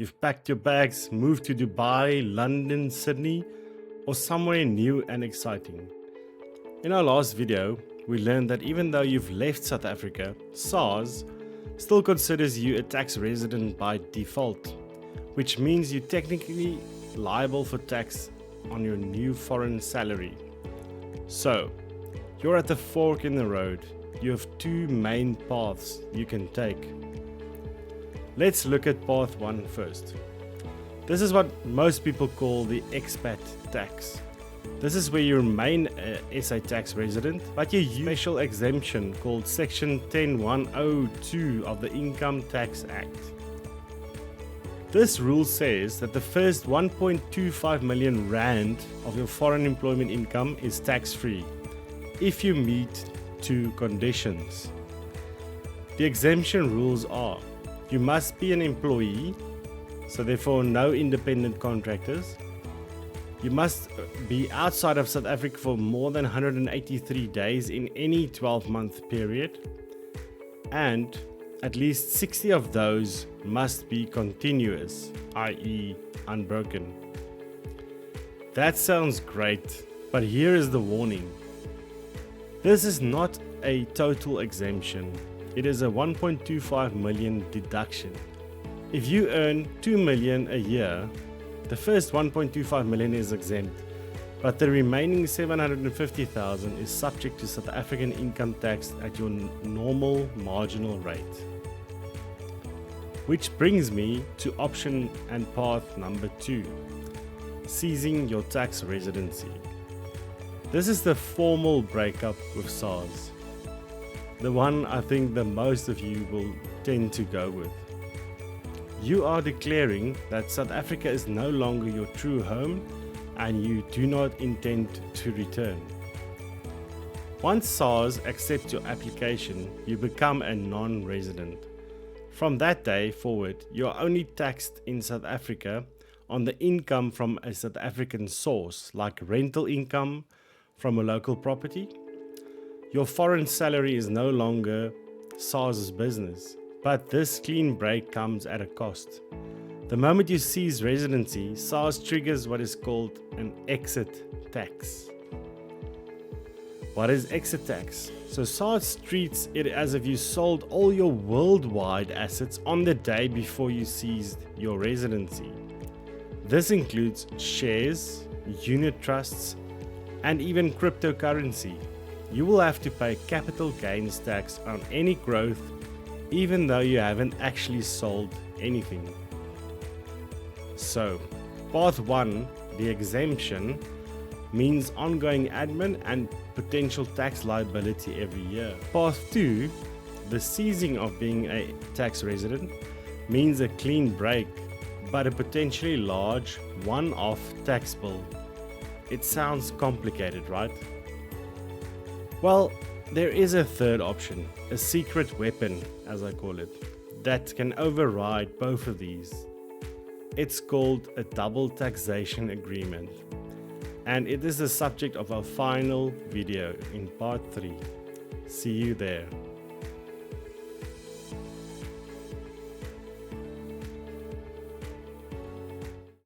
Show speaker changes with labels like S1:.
S1: You've packed your bags, moved to Dubai, London, Sydney, or somewhere new and exciting. In our last video, we learned that even though you've left South Africa, SARS still considers you a tax resident by default, which means you're technically liable for tax on your new foreign salary. So, you're at the fork in the road. You have two main paths you can take. Let's look at path 1 first. This is what most people call the expat tax. This is where you remain a SA tax resident, but you use a special exemption called Section 10102 of the Income Tax Act. This rule says that the first 1.25 million rand of your foreign employment income is tax-free if you meet two conditions. The exemption rules are: you must be an employee, so therefore no independent contractors. You must be outside of South Africa for more than 183 days in any 12-month period, and at least 60 of those must be continuous, i.e. unbroken. That sounds great, but here is the warning. This is not a total exemption. It is a 1.25 million deduction. If you earn 2 million a year, the first 1.25 million is exempt, but the remaining 750,000 is subject to South African income tax at your normal marginal rate. Which brings me to option and path number 2, ceasing your tax residency. This is the formal breakup with SARS. The one I think the most of you will tend to go with. You are declaring that South Africa is no longer your true home and you do not intend to return. Once SARS accepts your application, you become a non-resident. From that day forward, you are only taxed in South Africa on the income from a South African source, like rental income from a local property. Your foreign salary is no longer SARS's business, but this clean break comes at a cost. The moment you cease residency, SARS triggers what is called an exit tax. What is exit tax? So SARS treats it as if you sold all your worldwide assets on the day before you ceased your residency. This includes shares, unit trusts, and even cryptocurrency. You will have to pay capital gains tax on any growth, even though you haven't actually sold anything. So, path 1, the exemption, means ongoing admin and potential tax liability every year. Path 2, the ceasing of being a tax resident, means a clean break, but a potentially large one-off tax bill. It sounds complicated, right? Well, there is a third option, a secret weapon, as I call it, that can override both of these. It's called a double taxation agreement, and it is the subject of our final video in part 3. See you there.